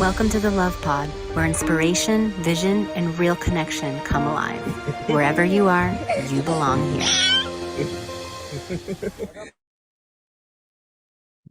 Welcome to the Love Pod, where inspiration, vision, and real connection come alive. Wherever you are, you belong here.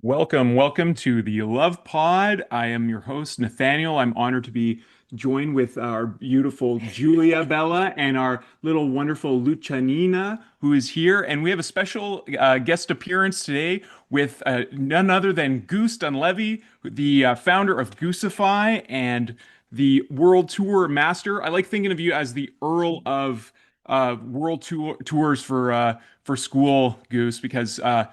Welcome to the Love Pod. I am your host, Nathaniel. I'm honored to be joined with our beautiful Julia Bella and our little wonderful Lucianina, who is here. And we have a special guest appearance today with none other than Goose Dunlavey, the founder of Goosify and the World Tour Master. I like thinking of you as the Earl of Tours for Skool, Goose, because I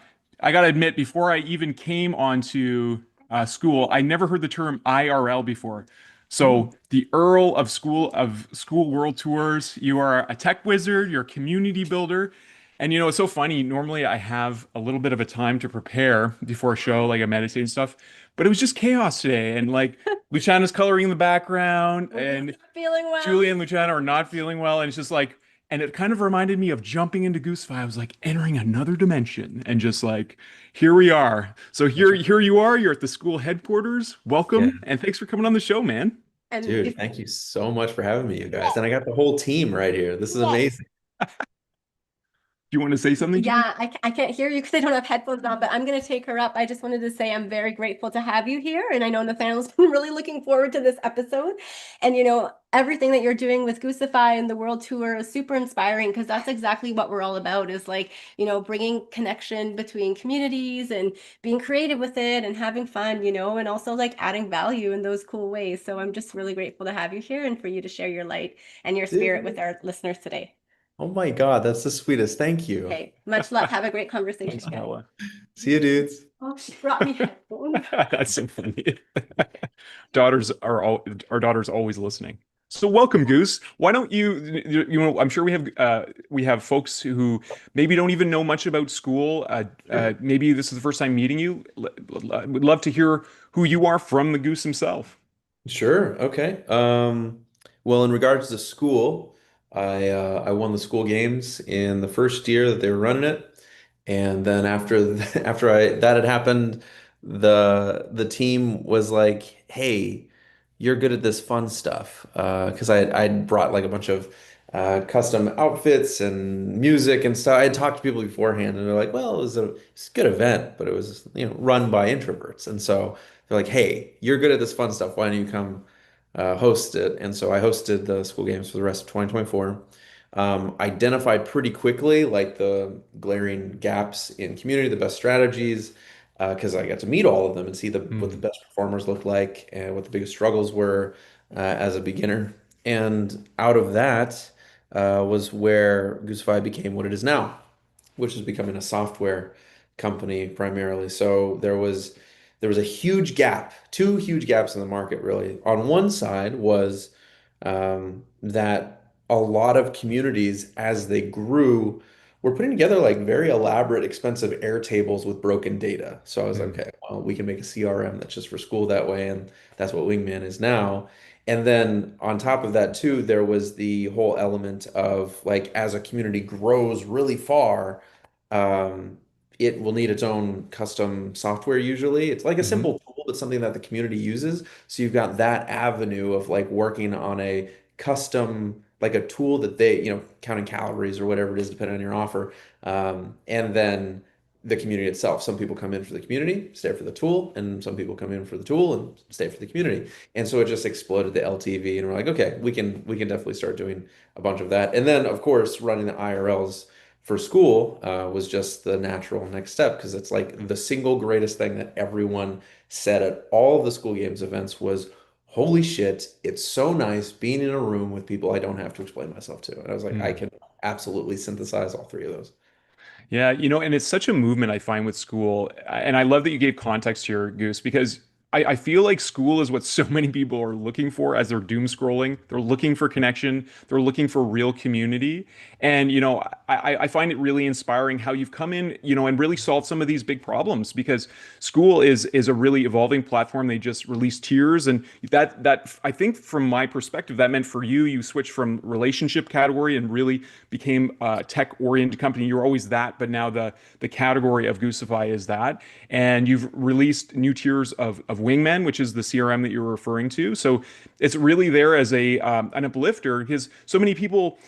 gotta admit, before I even came onto Skool, I never heard the term IRL before. So the Earl of Skool World Tours, you are a tech wizard, you're a community builder. And it's so funny. Normally I have a little bit of a time to prepare before a show, like I meditate and stuff, but it was just chaos today. And like Luciana's coloring in the background, and Feeling well. Julie and Luciana are not feeling well. And it's just like, and it kind of reminded me of jumping into Goosefy. I was like entering another dimension and just like, here we are. So here you are. You're at the Skool headquarters. Yeah, Welcome. And thanks for coming on the show, man. And dude, thank you so much for having me, you guys. And I got the whole team right here. This is amazing. Do you want to say something, Julie? yeah, I can't hear you because I don't have headphones on, but I'm going to take her up. I just wanted to say I'm very grateful to have you here. And I know Nathaniel's been really looking forward to this episode. And, everything that you're doing with Goosify and the World Tour is super inspiring because that's exactly what we're all about is like, bringing connection between communities and being creative with it and having fun, and also like adding value in those cool ways. So I'm just really grateful to have you here and for you to share your light and your spirit with Dude, our listeners today. oh my God, that's the sweetest. Thank you. Okay, much love. Have a great conversation, Thanks, guys. Bella. See you, dudes. Oh, she brought me headphones. That's so funny. Our daughter's always listening. So welcome, Goose. Why don't I'm sure we have folks who maybe don't even know much about Skool. Sure. Maybe this is the first time meeting you. Would love to hear who you are from the Goose himself. Sure. Okay. Well, in regards to Skool, I won the school games in the first year that they were running it. And then after after that had happened, the team was like, "Hey, you're good at this fun stuff." Because I'd brought like a bunch of custom outfits and music and stuff. I had talked to people beforehand, and they're like, "Well, it's a good event, but it was run by introverts." And so they're like, "Hey, you're good at this fun stuff. Why don't you come host it?" And so I hosted the school games for the rest of 2024. Identified pretty quickly like the glaring gaps in community, the best strategies, because I got to meet all of them and see what the Mm. best performers looked like and what the biggest struggles were as a beginner. And out of that was where Goosify became what it is now, which is becoming a software company primarily. So there was a huge gap, two huge gaps in the market really. On one side was that a lot of communities, as they grew, were putting together like very elaborate, expensive Airtables with broken data. So I was like, Mm. okay, well, we can make a CRM that's just for school that way, and that's what Wingman is now. And then on top of that too, there was the whole element of like as a community grows really far, um, it will need its own custom software usually. It's like a Hmm. simple tool, but something that the community uses. So you've got that avenue of like working on a custom, like a tool that they, counting calories or whatever it is, depending on your offer. And then the community itself. Some people come in for the community, stay for the tool, and some people come in for the tool and stay for the community. And so it just exploded the LTV, and we're like, okay, we can definitely start doing a bunch of that. And then of course, running the IRLs for Skool was just the natural next step because it's like the single greatest thing that everyone said at all of the school games events was, "Holy shit, it's so nice being in a room with people I don't have to explain myself to." And I was like, I Mm. can absolutely synthesize all three of those. Yeah, and it's such a movement I find with Skool. And I love that you gave context here, Goose, because I feel like Skool is what so many people are looking for as they're doom scrolling. They're looking for connection, they're looking for real community. And, I find it really inspiring how you've come in, and really solved some of these big problems because Skool is a really evolving platform. They just released tiers, and that I think from my perspective, that meant for you, you switched from relationship category and really became a tech-oriented company. You're always that, but now the category of Goosify is that. And you've released new tiers of Wingmen, which is the CRM that you're referring to. So it's really there as a an uplifter because so many people,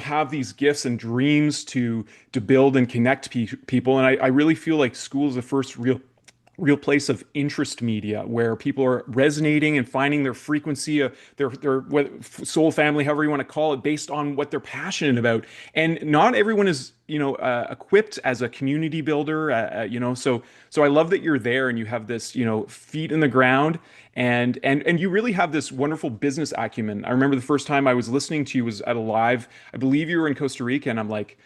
have these gifts and dreams to build and connect people. And I really feel like Skool is the first real place of interest media where people are resonating and finding their frequency, their soul family, however you want to call it, based on what they're passionate about. And not everyone is, equipped as a community builder, so I love that you're there and you have this, feet in the ground, and you really have this wonderful business acumen. I remember the first time I was listening to you was at a live, I believe you were in Costa Rica, and I'm like,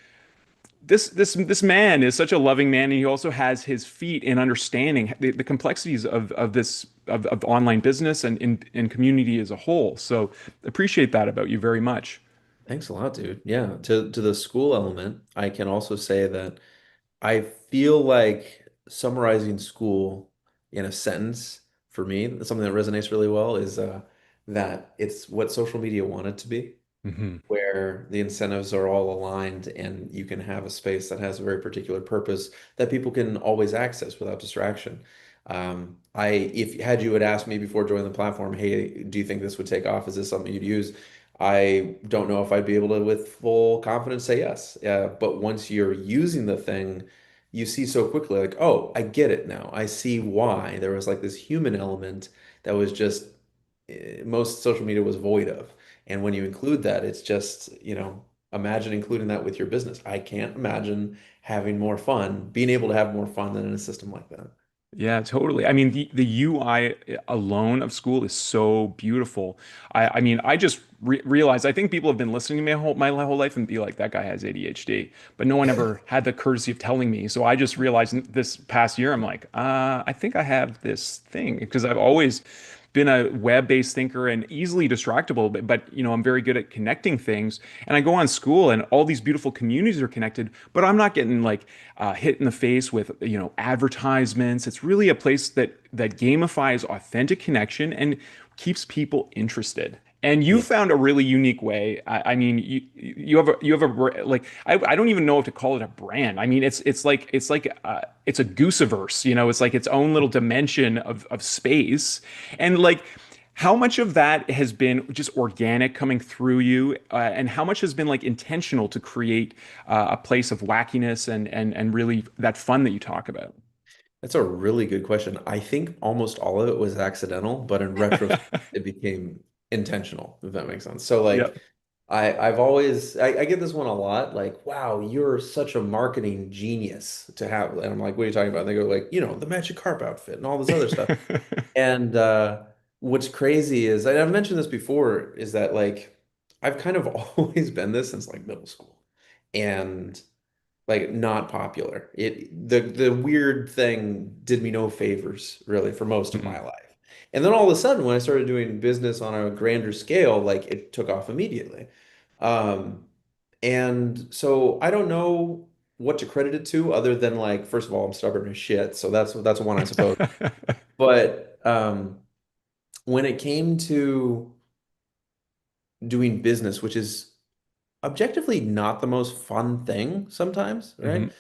this man is such a loving man, and he also has his feet in understanding the complexities of online business and in community as a whole. So appreciate that about you very much. Thanks a lot, dude. Yeah, to the school element, I can also say that I feel like summarizing school in a sentence for me, something that resonates really well is that it's what social media wanted to be, Hmm. where the incentives are all aligned and you can have a space that has a very particular purpose that people can always access without distraction. If had you had asked me before joining the platform, hey, do you think this would take off? Is this something you'd use? I don't know if I'd be able to, with full confidence, say yes. But once you're using the thing, you see so quickly, like, oh, I get it now. I see why there was like this human element that was just most social media was void of. And when you include that, it's just, imagine including that with your business. I can't imagine having more fun, being able to have more fun than in a system like that. Yeah, totally. I mean, the UI alone of Skool is so beautiful. I mean, I just realized I think people have been listening to me my whole life and be like, that guy has ADHD, but no one ever had the courtesy of telling me. So I just realized this past year, I'm like, I think I have this thing because I've always been a web-based thinker and easily distractible, but I'm very good at connecting things. And I go on Skool and all these beautiful communities are connected, but I'm not getting like hit in the face with advertisements. It's really a place that gamifies authentic connection and keeps people interested. And you Yeah. found a really unique way. I mean, you have a like I don't even know if to call it a brand. I mean, it's a Goosiverse. It's like its own little dimension of space, and like how much of that has been just organic coming through you, and how much has been like intentional to create a place of wackiness and really that fun that you talk about. That's a really good question. I think almost all of it was accidental, but in retrospect, it became intentional, if that makes sense. So Yeah. like I've always I get this one a lot, like, wow, you're such a marketing genius to have. And I'm like, what are you talking about? And they go like, the magic carp outfit and all this other stuff. And what's crazy is, and I've mentioned this before, is that like I've kind of always been this since like middle school. And like not popular. The weird thing did me no favors really for most of Mhm. my life. And then all of a sudden, when I started doing business on a grander scale, like it took off immediately. Um, and so I don't know what to credit it to other than like, first of all, I'm stubborn as shit. So that's one, I suppose. But when it came to doing business, which is objectively not the most fun thing sometimes, right? Mhm.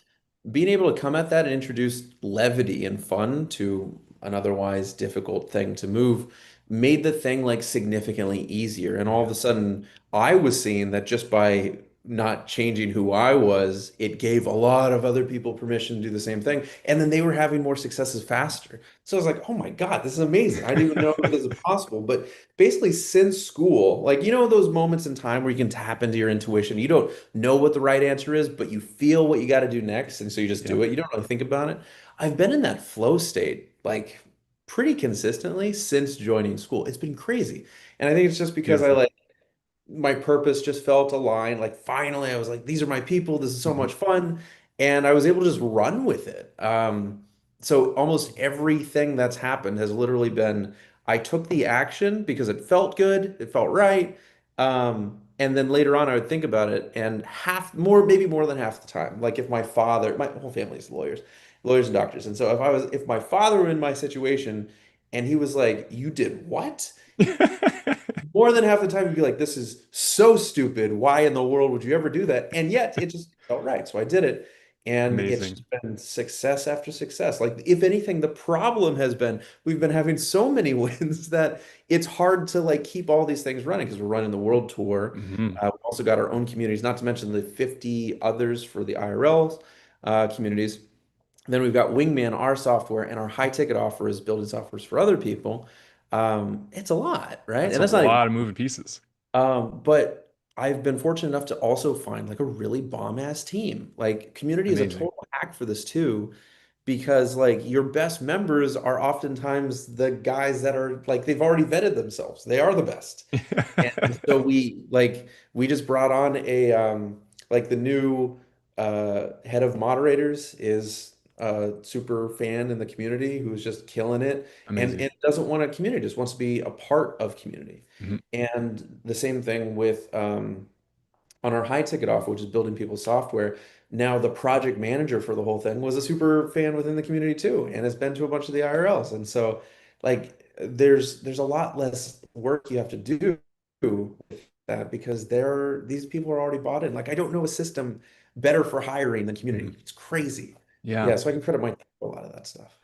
Being able to come at that and introduce levity and fun to an otherwise difficult thing to move made the thing like significantly easier. And all of Yeah. a sudden, I was seeing that just by not changing who I was, it gave a lot of other people permission to do the same thing. And then they were having more successes faster. So I was like, oh my God, this is amazing. I didn't even know this is possible. But basically, since school, like, those moments in time where you can tap into your intuition, you don't know what the right answer is, but you feel what you got to do next. And so you just Yeah. do it. You don't really think about it. I've been in that flow state like pretty consistently since joining school. It's been crazy. And I think it's just because I Beautiful. like my purpose just felt aligned. Like finally, I was like, these are my people. This is so Mhm. much fun. And I was able to just run with it. So almost everything that's happened has literally been I took the action because it felt good, it felt right. And then later on, I would think about it, and maybe more than half the time, like if my whole family is lawyers and doctors. And so if my father were in my situation and he was like, you did what? More than half the time you'd be like, this is so stupid. Why in the world would you ever do that? And yet it just felt right. So I did it. And it's Amazing. just been success after success. Like, if anything, the problem has been we've been having so many wins that it's hard to like keep all these things running because we're running the world tour. Hmm. We've also got our own communities, not to mention the 50 others for the IRL communities. Then we've got Wingman, our software, and our high ticket offer is building softwares for other people. It's a lot, right? That's And a that's not even lot of moving pieces. but I've been fortunate enough to also find like a really bomb ass team. Like, community is a Amazing. total hack for this too, because like your best members are oftentimes the guys that are like they've already vetted themselves. They are the best. And so we just brought on a like the new head of moderators is a super fan in the community who's just killing it Amazing. and doesn't want a community, just wants to be a part of community. Mhm. And the same thing with on our high ticket offer, which is building people's software. Now the project manager for the whole thing was a super fan within the community too, and has been to a bunch of the IRLs. And so like there's a lot less work you have to do with that because these people are already bought in. Like, I don't know a system better for hiring than Mhm. community. It's crazy. Yeah. Yeah, so I can credit my team for a lot of that stuff.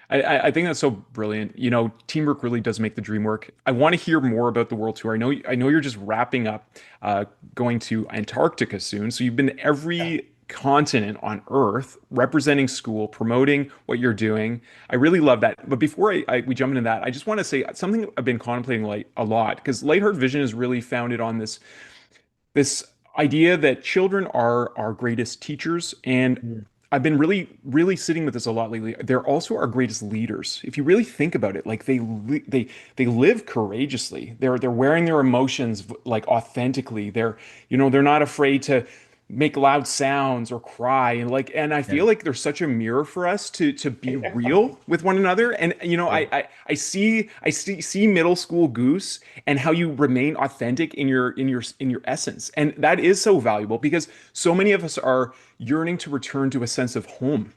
I think that's so brilliant. You know, teamwork really does make the dream work. I want to hear more about the World Tour. I know you're just wrapping up, going to Antarctica soon. So you've been to Yeah. every continent on Earth, representing Skool, promoting what you're doing. I really love that. But before we jump into that, I just want to say something I've been contemplating like a lot because Lightheart Vision is really founded on this idea that children are our greatest teachers. And Mm. I've been really, really sitting with this a lot lately. They're also our greatest leaders. If you really think about it, like they live courageously. They're wearing their emotions like authentically. They're not afraid to make loud sounds or cry and I Yeah. feel like they're such a mirror for us to be real with one another. And Yeah. I see middle school Goose and how you remain authentic in your essence. And that is so valuable because so many of us are yearning to return to a sense of home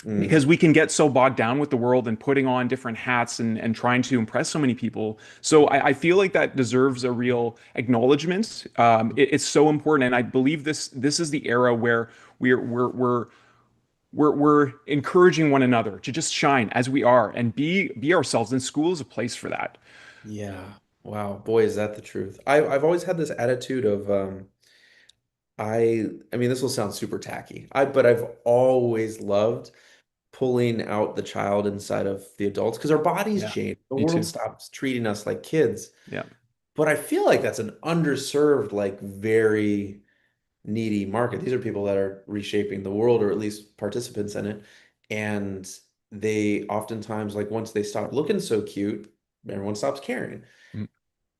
Mm. because we can get so bogged down with the world and putting on different hats and trying to impress so many people. So I feel like that deserves a real acknowledgement. It's so important, and I believe this is the era where we're encouraging one another to just shine as we are and be ourselves. And school is a place for that. Yeah. Wow. Boy, is that the truth. I've always had this attitude of I mean, this will sound super tacky. But I've always loved pulling out the child inside of the adults because our bodies Yeah, change. The me world too. stops treating us like kids. Yeah, But I feel like that's an underserved, like very needy market. These are people that are reshaping the world or at least participants in it. And they oftentimes, like, once they stop looking so cute, everyone stops caring. mm,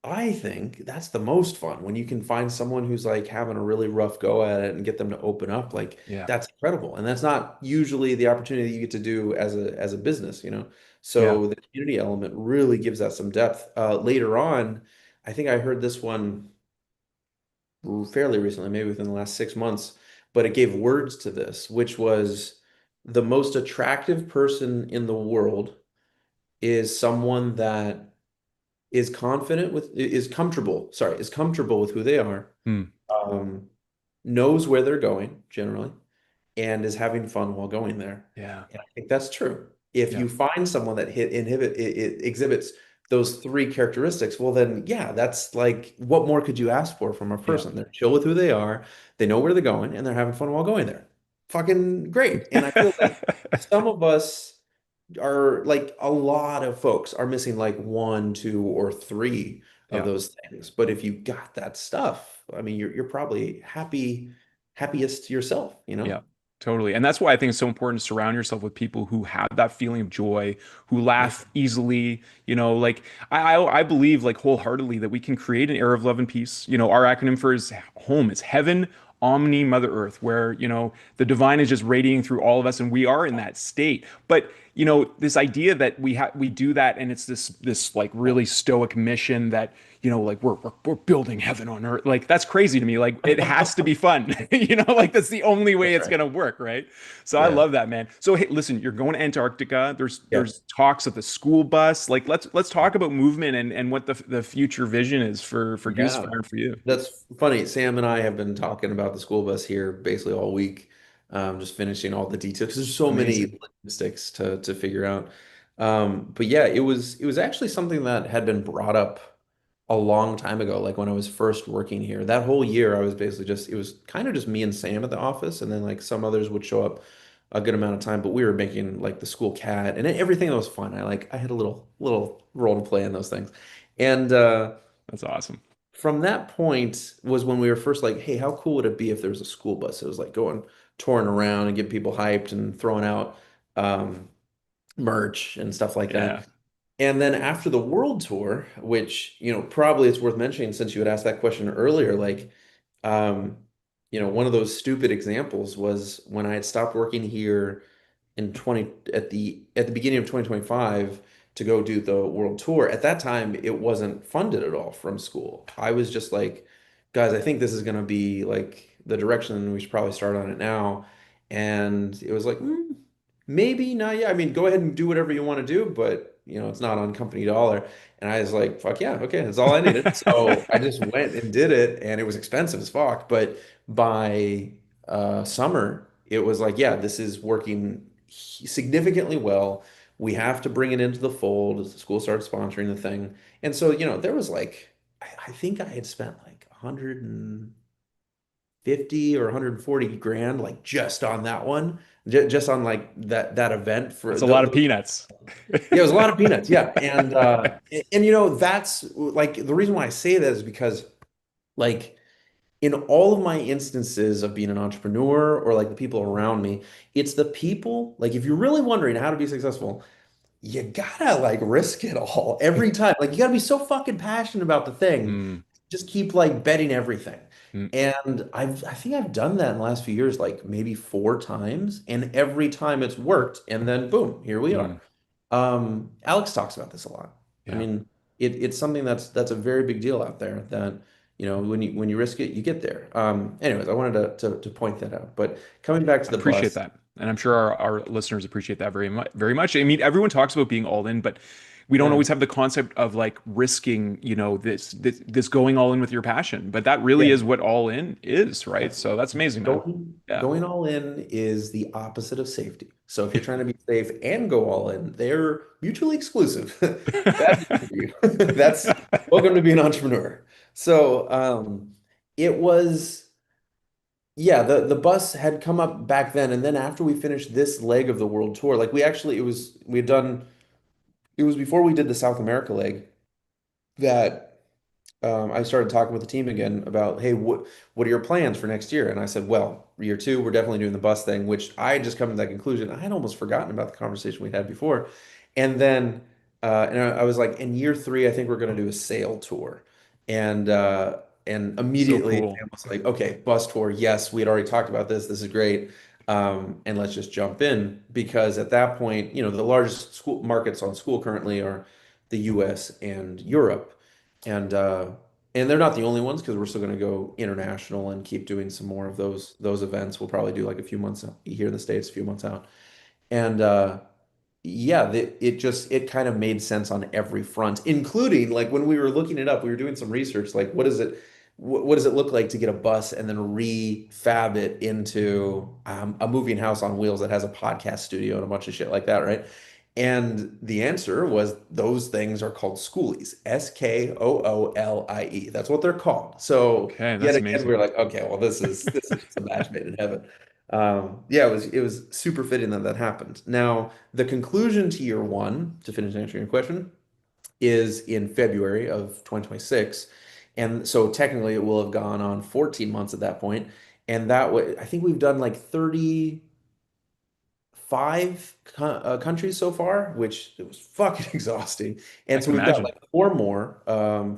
I think that's the most fun when you can find someone who's like having a really rough go at it and get them to open up. Like, yeah, that's incredible. And that's not usually the opportunity you get to do as a business, you know? yeah. So the community element really gives that some depth. Later on, I think I heard this one fairly recently, maybe within the last 6 months, but it gave words to this, which was the most attractive person in the world is someone that is comfortable with who they are, Mm, um, knows where they're going generally, and is having fun while going there. yeah, And I think that's true. If yeah, you find someone that it exhibits those three characteristics, well then yeah, that's like what more could you ask for from a yeah. person? They're chill with who they are, they know where they're going, and they're having fun while going there. Fucking great. And I feel like some of us are like a lot of folks are missing like one, two, or three of Yeah. those things. But if you got that stuff, I mean, you're probably happiest yourself, you know? Yeah, totally. And that's why I think it's so important to surround yourself with people who have that feeling of joy, who Yeah. laugh easily. Like I believe like wholeheartedly that we can create an era of love and peace. Our acronym for is home is heaven, omni, Mother Earth, where, the divine is just radiating through all of us and we are in that state. But this idea that we do that and it's this like really stoic mission that like we're building heaven on earth, like that's crazy to me. Like it has to be fun. Like that's the only way That's it's right. gonna work, right? So I Yeah. love that, man. So hey, listen, you're going to Antarctica. there's Yeah. there's talks of the school bus. Like let's talk about movement and what the future vision is for Yeah. Goosefire and for you. That's funny. Sam and I have been talking about the school bus here basically all week. just finishing all the details because there's so Amazing. many logistics to figure out. But yeah, it was actually something that had been brought up a long time ago, like when I was first working here. That whole year, I was basically just it was kind of just me and Sam at the office, and then like some others would show up a good amount of time. But we were making like the school cat and everything that was fun. I had a little role to play in those things, and That's awesome. from that point was when we were first like, hey, how cool would it be if there was a school bus? It was like going touring around and getting people hyped and throwing out um, merch and stuff like that. Yeah. And then after the world tour, which, probably it's worth mentioning since you had asked that question earlier, like, um, one of those stupid examples was when I had stopped working here in 20 at the beginning of 2025 to go do the world tour. At that time, it wasn't funded at all from school. I was just like, guys, I think this is going to be like the direction we should probably start on it now. And it was like, maybe not yet. I mean, go ahead and do whatever you want to do, but it's not on company dollar. And I was like, fuck yeah, okay, that's all I needed. So I just went and did it, and it was expensive as fuck. But by summer, it was like, yeah, this is working significantly well. We have to bring it into the fold as the school started sponsoring the thing. And so, there was like, I think I had spent like 150 or 140 grand, like just on that one, just on like that event for That's a lot of peanuts. yeah, it was a lot of peanuts. Yeah. And that's like the reason why I say that is because like in all of my instances of being an entrepreneur or like the people around me, it's the people, like if you're really wondering how to be successful, you gotta like risk it all every time. Like you gotta be so fucking passionate about the thing. Mm, Just keep like betting everything. mm, And I think I've done that in the last few years, like maybe 4 times, and every time it's worked. And then boom, here we are. mm. Alex talks about this a lot. I Yeah. mean, it's something that's a very big deal out there that, when you risk it, you get there. Anyways, I wanted to point that out. But coming back to the Appreciate bus, that. And I'm sure our listeners appreciate that very much, very much. I mean, everyone talks about being all in, but we don't yeah, always have the concept of like risking, this going all in with your passion. But that really yeah. is what all in is, right? So that's amazing, man. Yeah. Going all in is the opposite of safety. So if you're trying to be safe and go all in, they're mutually exclusive. Bad news for you. That's welcome to be an entrepreneur. So it was yeah, the bus had come up back then, and then after we finished this leg of the world tour, like we had done it was before we did the South America leg that I started talking with the team again about, hey, what are your plans for next year? And I said, well, year two, we're definitely doing the bus thing, which I had just come to that conclusion. I had almost forgotten about the conversation we had before. And then I was like, in year three, I think we're going to do a sail tour. And So immediately cool. Sam was like, okay, bus tour. Yes, we had already talked about this. This is great. And let's just jump in because at that point, the largest school markets on Skool currently are the US and Europe. And they're not the only ones because we're still going to go international and keep doing some more of those events. We'll probably do like a few months out, here in the States, a few months out. And yeah, it kind of made sense on every front, including like when we were looking it up, we were doing some research, like what does it look like to get a bus and then refab it into a moving house on wheels that has a podcast studio and a bunch of shit like that, right? And the answer was those things are called schoolies, Skoolie. That's what they're called. So Okay, yet that's again, we amazing. were like, okay, well, this is just a match made in heaven. Yeah, it was super fitting that that happened. Now, the conclusion to year one, to finish answering your question, is in February of 2026. And so technically it will have gone on 14 months at that point. And that way, I think we've done like 35 countries so far, which it was fucking exhausting. I And so can we've got imagine. like four more,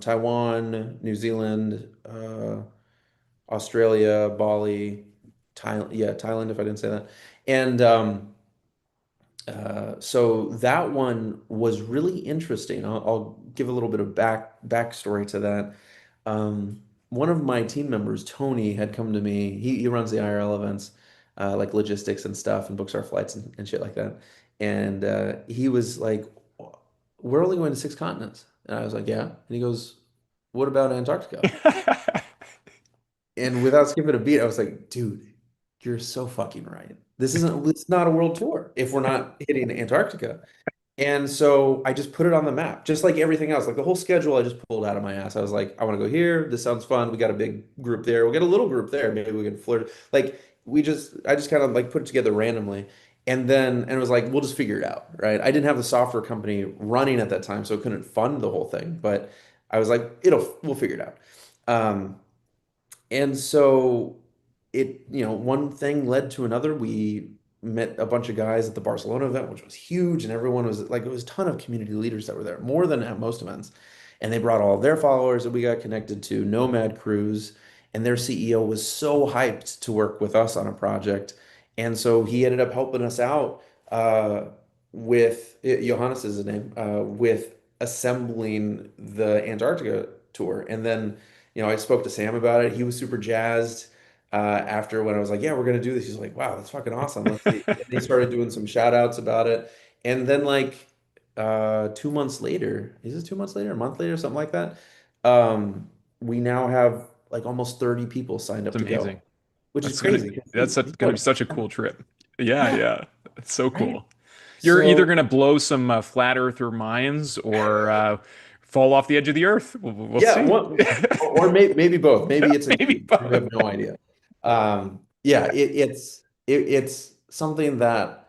Taiwan, New Zealand, Australia, Bali, Thailand, yeah, Thailand, if I didn't say that. And so that one was really interesting. I'll give a little bit of backstory to that. One of my team members, Tony, had come to me. He runs the IRL events, like logistics and stuff, and books our flights and shit like that. And he was like, "We're only going to 6 continents." And I was like, "Yeah." And he goes, "What about Antarctica?" And without skipping a beat, I was like, "Dude, you're so fucking right. It's not a world tour if we're not hitting Antarctica. And so I just put it on the map, just like everything else. Like the whole schedule, I just pulled out of my ass. I was like, I want to go here. This sounds fun. We got a big group there. We got a little group there. Maybe we can flirt. Like I just kind of like put it together randomly. And it was like, we'll just figure it out, right? I didn't have the software company running at that time, so I couldn't fund the whole thing. But I was like, we'll figure it out. And so one thing led to another. We met a bunch of guys at the Barcelona event, which was huge, and everyone was like, it was a ton of community leaders that were there, more than at most events. And they brought all of their followers, and we got connected to Nomad Cruise, and their CEO was so hyped to work with us on a project. And so he ended up helping us out with Johannes is his name, with assembling the Antarctica tour. And then, I spoke to Sam about it. He was super jazzed after when I was like, yeah, we're going to do this. He's like, wow, that's fucking awesome. Let's see. And they started doing some shout outs about it. And then like 2 months later, is it 2 months later, a month later, something like that? We now have like almost 30 people signed up It's to go, amazing. which is That's gonna crazy. gonna be such a cool trip. Yeah, Yeah, yeah. It's so right. cool. You're either So gonna blow some flat earther minds or fall off the edge of the earth. We'll yeah, see. or maybe both. Maybe it's a Maybe team. We have both. no idea. Yeah, it's something that.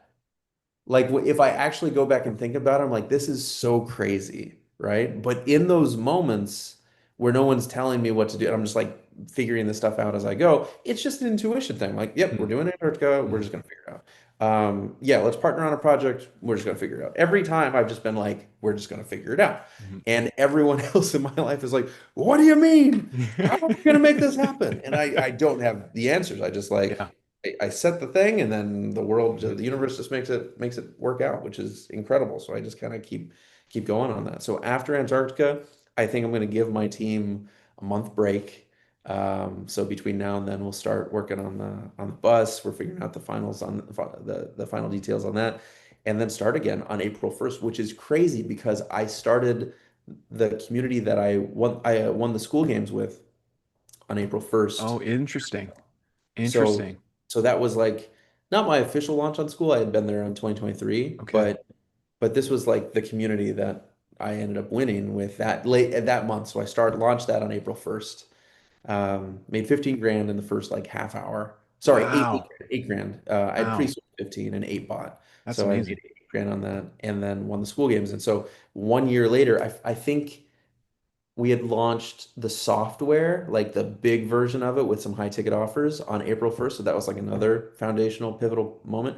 Like if I actually go back and think about it, I'm like, this is so crazy, right? But in those moments where no one's telling me what to do, and I'm just like figuring this stuff out as I go, it's just an intuition thing. Like, yep, we're doing Antarctica, we're just gonna figure it out. Yeah, let's partner on a project, we're just gonna figure it out. Every time I've just been like, we're just gonna figure it out. Mhm. And everyone else in my life is like, what do you mean? How are we gonna make this happen? And I don't have the answers. I just like Yeah. I set the thing, and then the universe just makes it work out, which is incredible. So I just kind of keep going on that. So after Antarctica, I think I'm going to give my team a month break. So between now and then, we'll start working on the bus. We're figuring out the finals on the final details on that, and then start again on April 1st, which is crazy because I started the community that I won the school games with on April 1st. Oh, interesting. So Interesting. so that was like not my official launch on Skool. I had been there in 2023, Okay. but this was like the community that I ended up winning with that late at that month. So I started launched that on April 1st. Made 15 grand in the first like half hour. Sorry, Wow. 8 grand. I had Wow. pre-sold 15 and 8 bought. That's So I made amazing. 8 grand on that and then won the school games. And so 1 year later, I think we had launched the software, like the big version of it with some high ticket offers on April 1st. So that was like another foundational pivotal moment.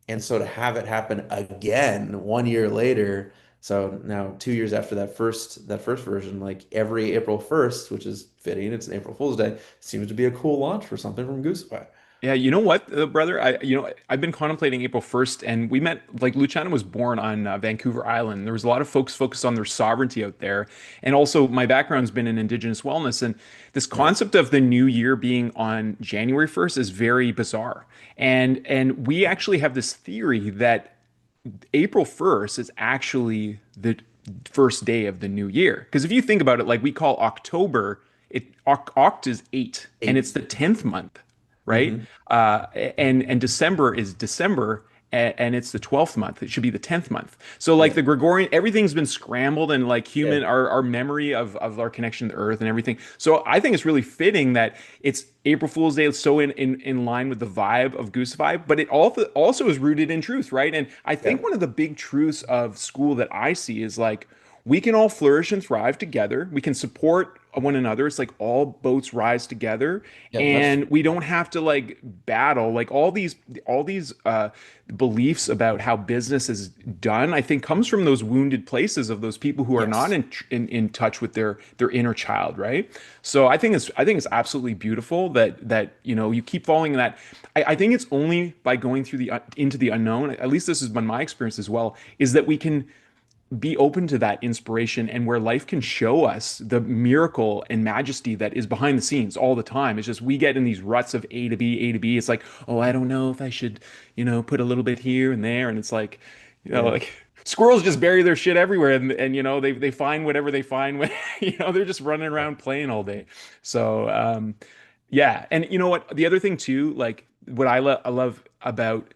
And so to have it happen again 1 year later, so now 2 years after that first version, like every April 1st, which is fitting, it's an April Fool's Day, seems to be a cool launch for something from Goosify. Yeah, you know what, brother? I've been contemplating April 1st, and we met, like, Luciana was born on Vancouver Island. There was a lot of folks focused on their sovereignty out there. And also, my background's been in Indigenous wellness. And this Right. concept of the new year being on January 1st is very bizarre. And we actually have this theory that April 1st is actually the first day of the new year. Because if you think about it, like we call October, Oct is 8, and it's Eight. the 10th month, right? Hmm. And December is December, and it's the 12th month. It should be the 10th month. So like Yeah. the Gregorian, everything's been scrambled, and like Yeah. our memory of our connection to Earth and everything. So I think it's really fitting that it's April Fool's Day. It's so in line with the vibe of Goosify, but it also is rooted in truth, right? And I Yeah. think one of the big truths of Skool that I see is like we can all flourish and thrive together. We can support one another. It's like all boats rise together, Yeah. That's and we don't have to like battle like all these beliefs about how business is done. I think comes from those wounded places of those people who are not yes. in touch with their inner child, right? So I think it's absolutely beautiful that you keep following that. I think it's only by going through the into the unknown. At least this has been my experience as well. Is that we can be open to that inspiration, and where life can show us the miracle and majesty that is behind the scenes all the time. It's just we get in these ruts of A to B, A to B. It's like, oh, I don't know if I should, put a little bit here and there. And it's like, Yeah. like squirrels just bury their shit everywhere, and they find whatever they find when they're just running around playing all day. So yeah. And you know what? The other thing too, like what I love about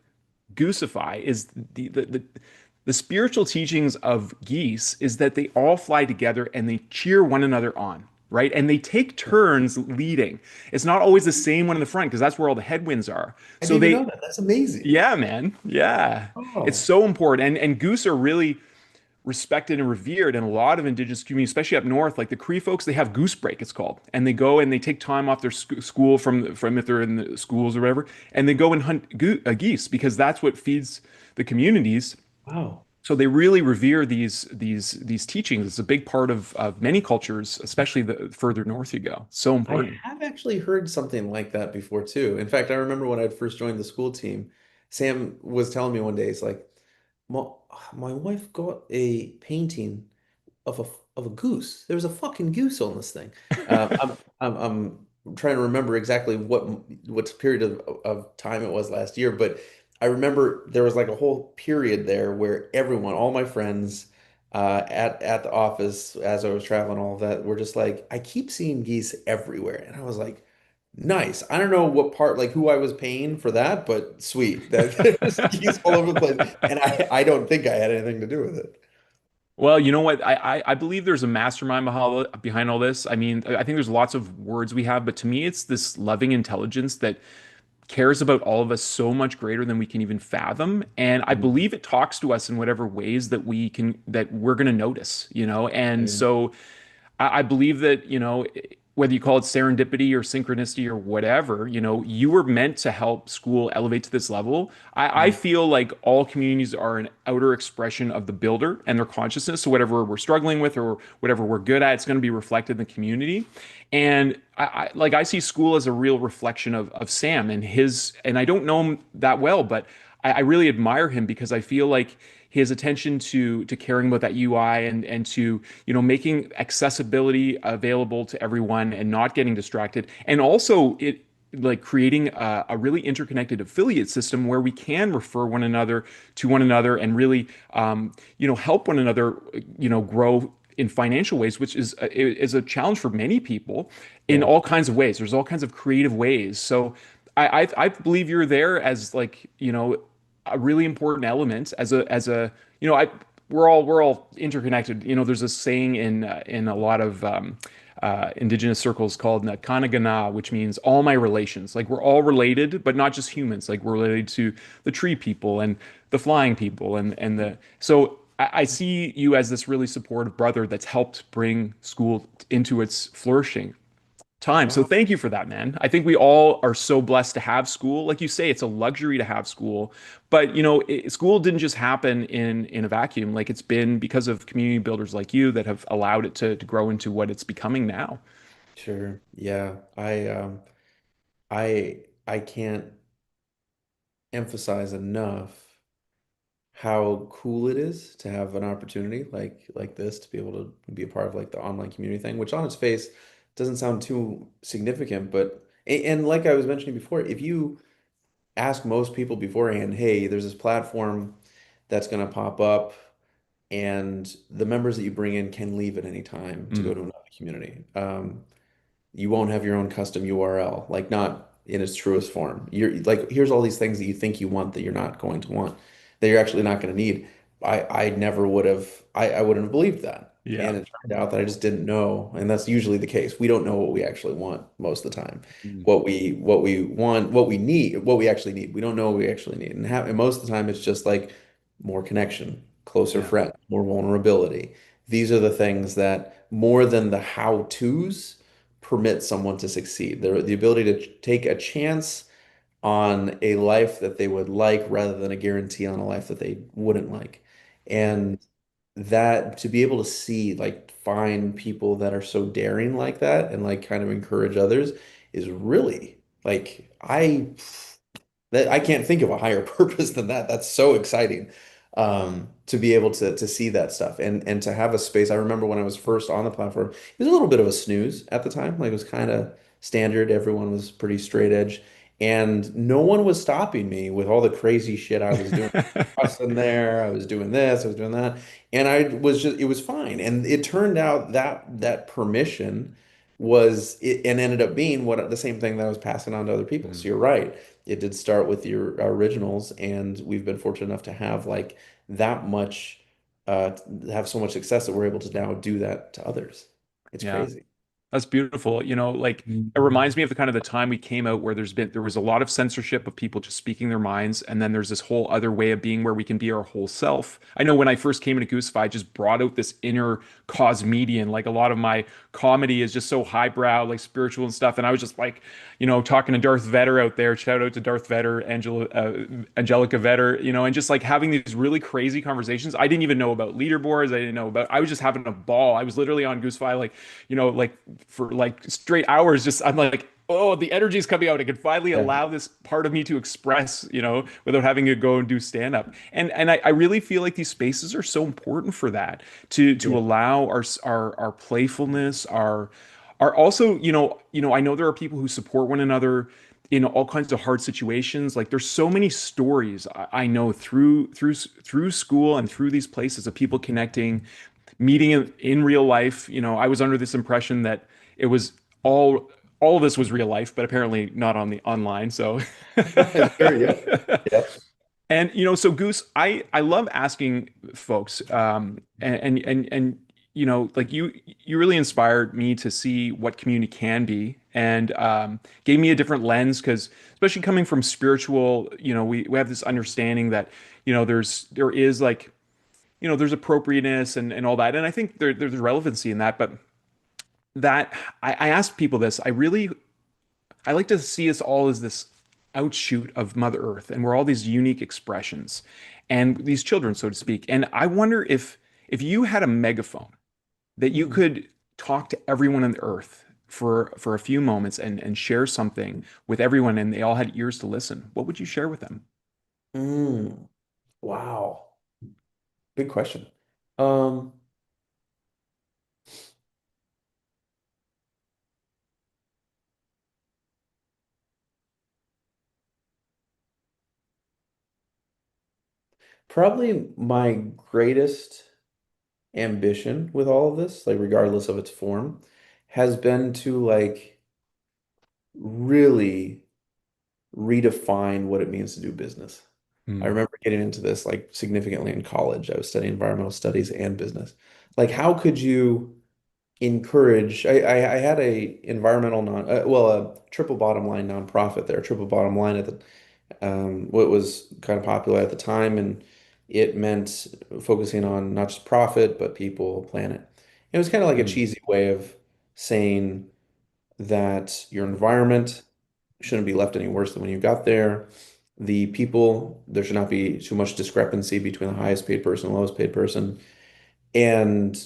Goosify is the spiritual teachings of geese is that they all fly together and they cheer one another on, right? And they take turns leading. It's not always the same one in the front because that's where all the headwinds are. I So didn't even they, know that. That's amazing. yeah, man, yeah, it's Oh, so important. And goose are really respected and revered in a lot of indigenous communities, especially up north. Like the Cree folks, they have goose break, it's called, and they go and they take time off their school from if they're in the schools or whatever, and they go and hunt geese because that's what feeds the communities. wow. So they really revere these teachings. It's a big part of many cultures, especially the further north you go. So I important. have actually heard something like that before too. In fact, I remember when I'd first joined the school team, Sam was telling me one day, it's like, my, my wife got a painting of a goose. There was a fucking goose on this thing. I'm trying to remember exactly what period of time it was last year, but I remember there was like a whole period there where everyone, all my friends, at the office as I was traveling, all of that, were just like, I keep seeing geese everywhere, and I was like, nice. I don't know what part, like who I was paying for that, but sweet that there's geese all over the place, and I don't think I had anything to do with it. Well, you know what? I believe there's a mastermind behind all this. I mean, I think there's lots of words we have, but to me, it's this loving intelligence that cares about all of us so much greater than we can even fathom. And I believe it talks to us in whatever ways that we're going to notice, you know? And Yeah. so I believe that, whether you call it serendipity or synchronicity or whatever, you were meant to help school elevate to this level. I feel like all communities are an outer expression of the builder and their consciousness. So whatever we're struggling with or whatever we're good at, it's going to be reflected in the community. And I see school as a real reflection of Sam and I don't know him that well, but I really admire him because I feel like his attention to caring about that UI and to making accessibility available to everyone and not getting distracted, and also it like creating a really interconnected affiliate system where we can refer one another to one another and really help one another grow in financial ways, which is a challenge for many people in Yeah. all kinds of ways. There's all kinds of creative ways. So I believe you're there as like a really important element as a I we're all interconnected. There's a saying in a lot of indigenous circles called Kanagana, which means all my relations. Like we're all related, but not just humans. Like we're related to the tree people and the flying people and the so. I see you as this really supportive brother that's helped bring school into its flourishing time. So Wow. thank you for that, man. I think we all are so blessed to have school. Like you say, it's a luxury to have school, but school didn't just happen in a vacuum. Like it's been because of community builders like you that have allowed it to grow into what it's becoming now. Sure. Yeah. I can't emphasize enough how cool it is to have an opportunity like this to be able to be a part of like the online community thing, which on its face doesn't sound too significant, but and like I was mentioning before, if you ask most people beforehand, hey, there's this platform that's going to pop up and the members that you bring in can leave at any time to go Mm, to another community. You won't have your own custom URL, like not in its truest form. You're like, here's all these things that you think you want that you're not going to want, that you're actually not going to need. I never would have, I wouldn't have believed that. yeah. And it turned out that I just didn't know. And that's usually the case. We don't know what we actually want most of the time. Mm, What we want, what we need, what we actually need. We don't know what we actually need. And most of the time it's just like more connection, closer yeah. friends, more vulnerability. These are the things that more than the how-tos permit someone to succeed. The ability to take a chance on a life that they would like rather than a guarantee on a life that they wouldn't like. And that to be able to see, like, find people that are so daring like that and like kind of encourage others is really like I can't think of a higher purpose than that. That's so exciting. To be able to see that stuff and to have a space. I remember when I was first on the platform, it was a little bit of a snooze at the time. Like it was kind of standard. Everyone was pretty straight edge, and no one was stopping me with all the crazy shit I was doing. I was in there, I was doing this, I was doing that, and I was just it was fine. And it turned out that that permission was it and ended up being what the same thing that I was passing on to other people. So Mm. you're right. It did start with your originals, and we've been fortunate enough to have like that much have so much success that we're able to now do that to others. It's Yeah. crazy. That's beautiful. Like it reminds me of the kind of the time we came out where there was a lot of censorship of people just speaking their minds, and then there's this whole other way of being where we can be our whole self. I know when I first came into Goosify, I just brought out this inner cosmedian. Like a lot of my comedy is just so highbrow, like spiritual and stuff. And I was just like, talking to Darth Vader out there. Shout out to Darth Vader, Angelica Vetter, and just like having these really crazy conversations. I didn't even know about leaderboards. I didn't know about. I was just having a ball. I was literally on Goosify, like for like straight hours. Just I'm like, oh, the energy is coming out. I can finally Yeah. allow this part of me to express, without having to go and do stand up. And I really feel like these spaces are so important for that to Yeah. allow our playfulness, our also, I know there are people who support one another in all kinds of hard situations. Like there's so many stories I know through school and through these places of people connecting, meeting in real life. I was under this impression that it was all of this was real life, but apparently not on the online. So Sure, yep. Yep. and so Goose, I love asking folks, and like you really inspired me to see what community can be, and gave me a different lens because especially coming from spiritual, we have this understanding that there is like there's appropriateness and all that, and I think there's relevancy in that, but that I ask people this, I like to see us all as this outshoot of Mother Earth, and we're all these unique expressions, and these children, so to speak. And I wonder if you had a megaphone that you Mm. could talk to everyone on the earth for a few moments and share something with everyone, and they all had ears to listen. What would you share with them? Mm. Wow. Good question. Um, Probably my greatest ambition with all of this, like regardless of its form, has been to like really redefine what it means to do business. I Hmm. remember getting into this like significantly in college. I was studying environmental studies and business. Like, how could you encourage? I had a environmental a triple bottom line nonprofit there. Triple bottom line at the what was kind of popular at the time, and it meant focusing on not just profit but people, planet. It was kind of like a Hmm. cheesy way of saying that your environment shouldn't be left any worse than when you got there. The people, there should not be too much discrepancy between the highest paid person and lowest paid person. And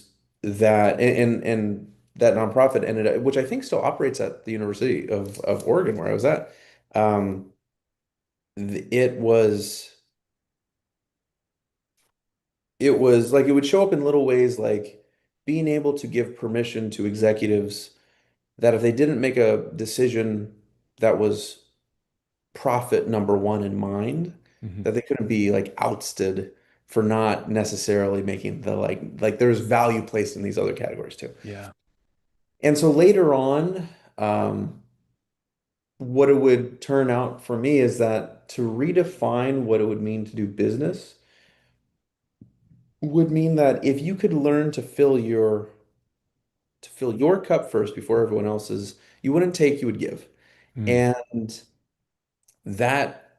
and that nonprofit ended up, which I think still operates at the University of Oregon, where I was at. Um, it was like it would show up in little ways like being able to give permission to executives that if they didn't make a decision that was profit number one in mind, Hmm. that they couldn't be like ousted for not necessarily making the like there's value placed in these other categories too. Yeah. And so later on, what it would turn out for me is that to redefine what it would mean to do business would mean that if you could learn to fill your cup first before everyone else's, you wouldn't take, you would give. Hmm. And that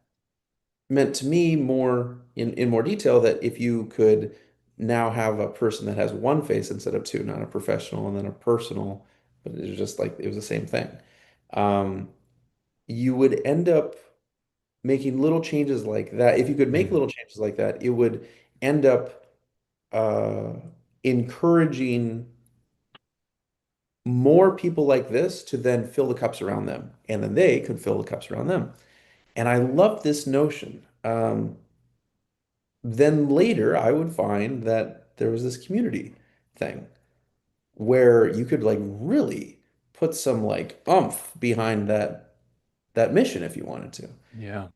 meant to me more in more detail that if you could now have a person that has one face instead of two, not a professional and then a personal, but it was just like it was the same thing. Um, you would end up making little changes like that. If you could make Hmm. little changes like that, it would end up uh, encouraging more people like this to then fill the cups around them, and then they could fill the cups around them. And I love this notion. Then later, I would find that there was this community thing where you could like really put some like oomph behind that mission if you wanted to. Yeah.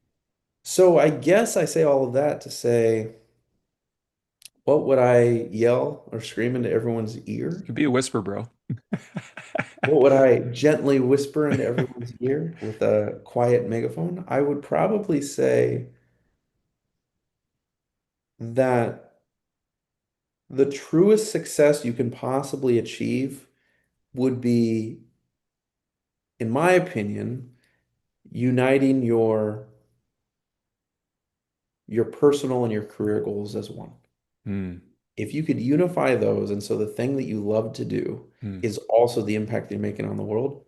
So I guess I say all of that to say, what would I yell or scream into everyone's You ear? could be a whisper, bro. What would I gently whisper into everyone's ear with a quiet megaphone? I would probably say that the truest success you can possibly achieve would be, in my opinion, uniting your personal and your career goals as one. Mm, If you could unify those, and so the thing that you love to do mm. is also the impact you're making on the world,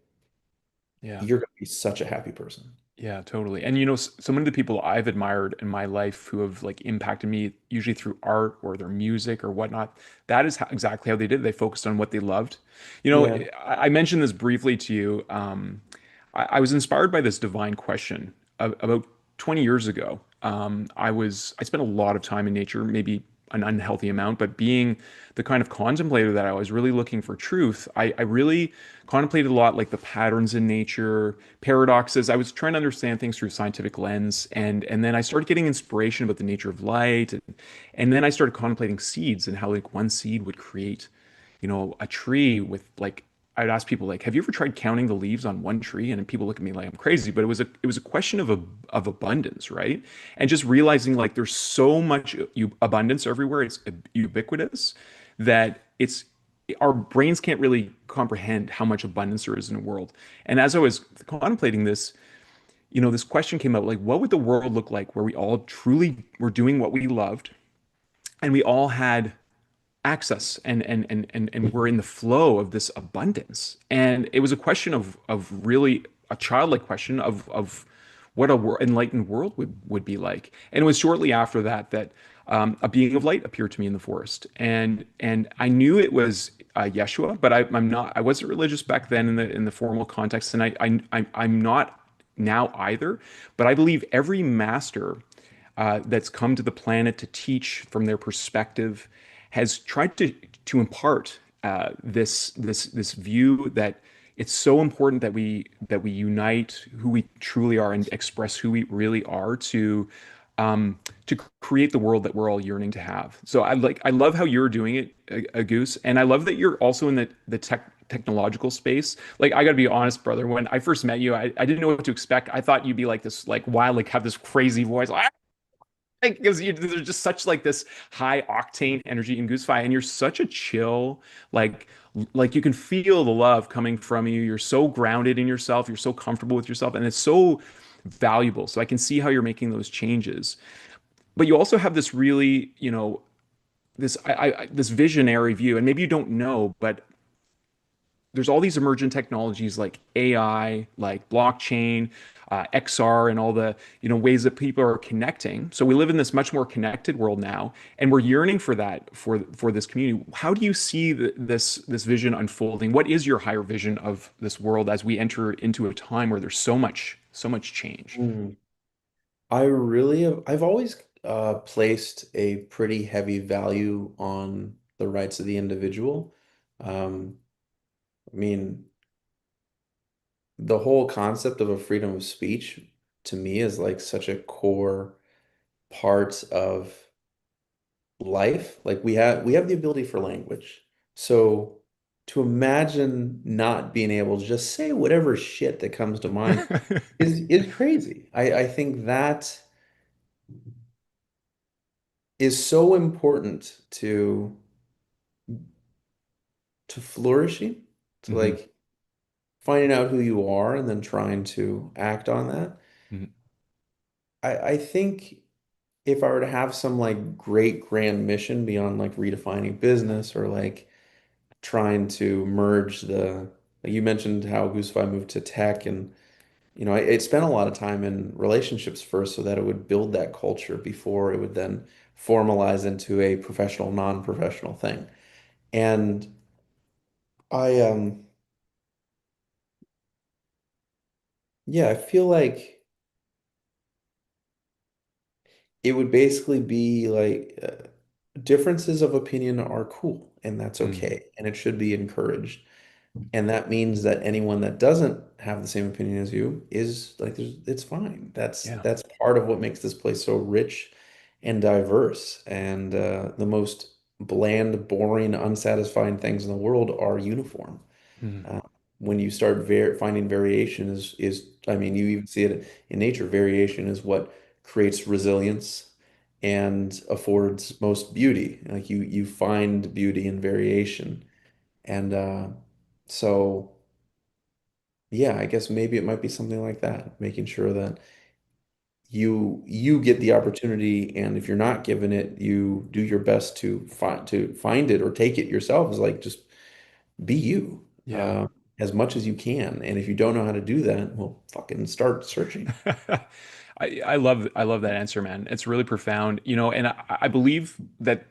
Yeah. you're going to be such a happy person. Yeah, totally. And so many of the people I've admired in my life who have like impacted me, usually through art or their music or whatnot, that is exactly how they did. They focused on what they loved. Yeah. I mentioned this briefly to you. I was inspired by this divine question about 20 years ago. I spent a lot of time in nature, maybe an unhealthy amount, but being the kind of contemplator that I was really looking for truth, I really contemplated a lot like the patterns in nature, paradoxes. I was trying to understand things through a scientific lens, and then I started getting inspiration about the nature of light, and then I started contemplating seeds and how like one seed would create, a tree with like I'd ask people like, have you ever tried counting the leaves on one tree? And people look at me like I'm crazy, but it was a question of abundance, right? And just realizing like there's so much abundance everywhere, it's ubiquitous that it's our brains can't really comprehend how much abundance there is in the world. And as I was contemplating this, this question came up like, what would the world look like where we all truly were doing what we loved and we all had access and we're in the flow of this abundance? And it was a question of really a childlike question of what a enlightened world would be like. And it was shortly after that a being of light appeared to me in the forest, and I knew it was Yeshua, but I wasn't religious back then in the formal context, and I'm not now either. But I believe every master that's come to the planet to teach from their perspective has tried to impart this view that it's so important that we unite who we truly are and express who we really are to create the world that we're all yearning to have. So I love how you're doing it, Goose, and I love that you're also in the technological space. Like I gotta be honest, brother, when I first met you, I didn't know what to expect. I thought you'd be like this like wild, like have this crazy voice. Like, because there's just such like this high octane energy in Goosify, and you're such a chill, like like you can feel the love coming from you. You're so grounded in yourself. You're so comfortable with yourself, and it's so valuable. So I can see how you're making those changes. But you also have this really, this visionary view, and maybe you don't know, but there's all these emergent technologies like AI, like blockchain, XR, and all the ways that people are connecting. So we live in this much more connected world now, and we're yearning for that for this community. How do you see this vision unfolding? What is your higher vision of this world as we enter into a time where there's so much change? Mm. I've always placed a pretty heavy value on the rights of the individual. Um, I mean, the whole concept of a freedom of speech to me is like such a core part of life. Like we have the ability for language. So to imagine not being able to just say whatever shit that comes to mind is crazy. I think that is so important to flourishing, to Hmm. like finding out who you are and then trying to act on that. Hmm. I think if I were to have some like great grand mission beyond like redefining business or like trying to merge like you mentioned how Goosify moved to tech, and it spent a lot of time in relationships first so that it would build that culture before it would then formalize into a professional, non-professional thing. And I yeah, I feel like it would basically be like differences of opinion are cool and that's Hmm. okay and it should be encouraged. And that means that anyone that doesn't have the same opinion as you is like it's fine. That's Yeah. that's part of what makes this place so rich and diverse. And the most bland, boring, unsatisfying things in the world are uniform. Hmm. Uh, when you start finding variation is I mean, you even see it in nature. Variation is what creates resilience and affords most beauty. Like you find beauty in variation. And so yeah, I guess maybe it might be something like that, making sure that you get the opportunity, and if you're not given it, you do your best to find it or take it yourself. Is like just be you Yeah. as much as you can. And if you don't know how to do that, well, fucking start searching. I love that answer, man. It's really profound, and I believe that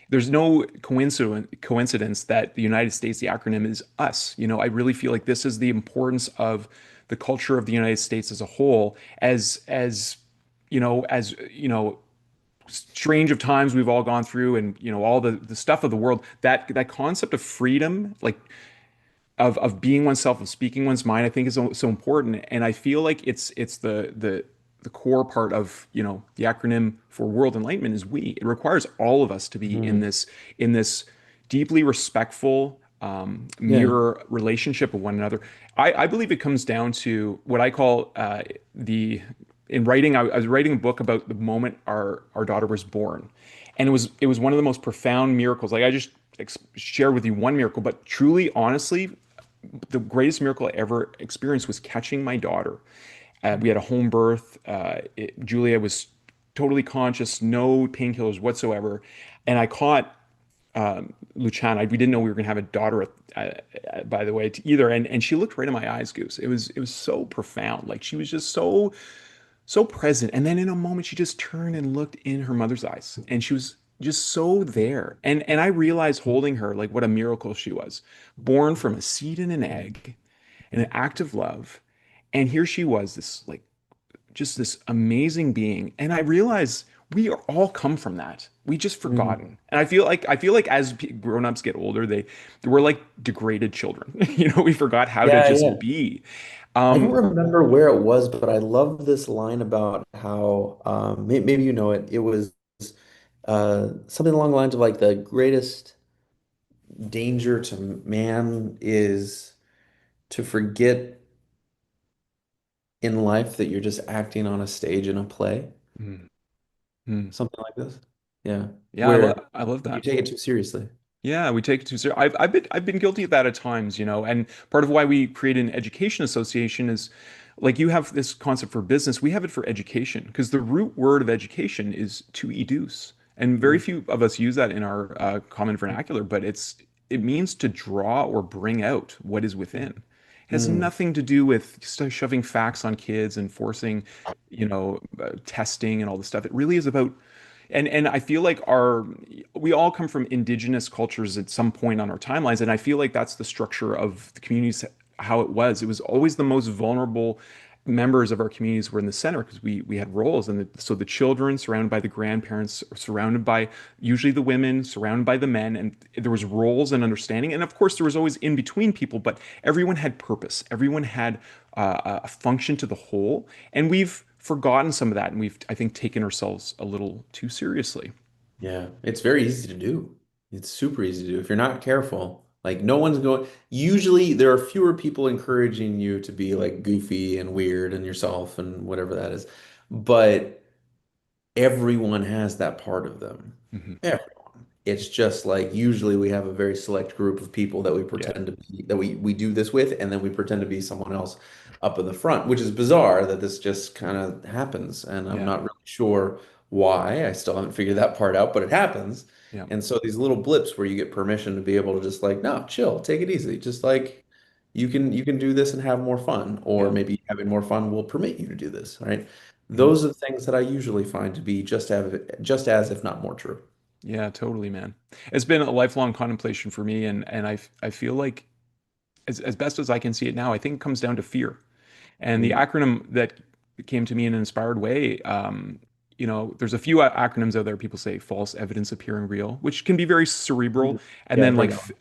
there's no coincidence that the United States, the acronym is US. I really feel like this is the importance of the culture of the United States as a whole, as strange of times we've all gone through, and all the stuff of the world, that concept of freedom, like of being oneself, of speaking one's mind, I think is so important. And I feel like it's the core part of the acronym for world enlightenment is we. It requires all of us to be in Mm. this deeply respectful Yeah. mirror relationship with one another. I believe it comes down to what I call the in writing. I was writing a book about the moment our daughter was born, and it was one of the most profound miracles. Like I just shared with you one miracle, but truly, honestly, the greatest miracle I ever experienced was catching my daughter. We had a home birth. Julia was totally conscious, no painkillers whatsoever, and I caught Luciana. We didn't know we were going to have a daughter, by the way, either. And she looked right in my eyes, Goose. It was so profound. Like she was just so present. And then in a moment, she just turned and looked in her mother's eyes, and she was just so there. And I realized holding her, like what a miracle she was, born from a seed and an egg, in an act of love. And here she was, this like just this amazing being. And I realized we are all come from that. We just Mm. forgotten. And I feel like as grown-ups get older, they we're like degraded children. We forgot how to Yeah, just yeah. be. I don't Um, remember where it was, but I love this line about how maybe you know it. It was something along the lines of like the greatest danger to man is to forget in life that you're just acting on a stage in a play, mm, mm. something like this. Yeah, Yeah, I where love I love you that. take it too seriously. Yeah, we take it too serious. I've been guilty of that at times, and part of why we create an education association is like you have this concept for business, we have it for education because the root word of education is to educe, and very Mm. few of us use that in our common vernacular, but it means to draw or bring out what is within. It has Mm. nothing to do with just shoving facts on kids and forcing, testing and all this stuff. It really is about and I feel like we all come from indigenous cultures at some point on our timelines, and I feel like that's the structure of the communities, how it was. It was always the most vulnerable members of our communities were in the center because we had roles, and so the children surrounded by the grandparents, surrounded by usually the women, surrounded by the men, and there was roles and understanding, and of course there was always in between people, but everyone had purpose, everyone had a function to the whole, and we've forgotten some of that, and we've, I think, taken ourselves a little too seriously. Yeah, it's very easy to do. It's super easy to do if you're not careful. Like no one's going. Usually there are fewer people encouraging you to be like goofy and weird and yourself and whatever that is. But everyone has that part of them. Hmm. Everyone. It's just like usually we have a very select group of people that we Yeah, pretend to be, that we do this with, and then we pretend to be someone else up in the front, which is bizarre that this just kind of happens. And I'm yeah, not really sure why. I still haven't figured that part out, but it happens. yeah, And so these little blips where you get permission to be able to just like, no, chill, take it easy. Just like you can do this and have more fun, or yeah. maybe having more fun will permit you to do this, right? Mhm. Those are the things that I usually find to be just as if not more true. Yeah, totally, man. It's been a lifelong contemplation for me, and I feel like as best as I can see it now, I think it comes down to fear. And the Mm. acronym that came to me in an inspired way, there's a few acronyms out there. People say false evidence appearing real, which can be very cerebral. And Yeah, then I've heard like, that one.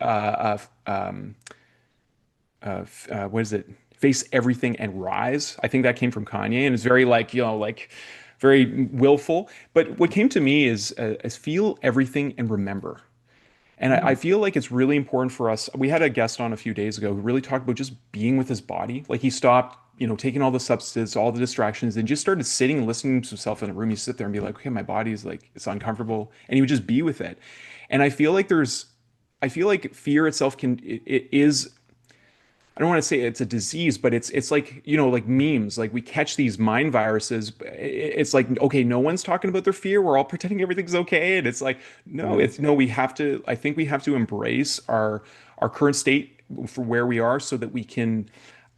what is it? Face everything and rise. I think that came from Kanye, and it's very like, like very willful. But what came to me is feel everything and remember. And I feel like it's really important for us. We had a guest on a few days ago who really talked about just being with his body. Like he stopped, taking all the substances, all the distractions, and just started sitting and listening to himself in a room. He'd sit there and be like, okay, my body is like, it's uncomfortable. And he would just be with it. And I feel like fear itself it is, I don't want to say it's a disease, but it's like, like memes, like we catch these mind viruses. It's like, okay, no one's talking about their fear. We're all pretending everything's okay. And it's like, no, Mhm. it's no, I think we have to embrace our current state for where we are so that we can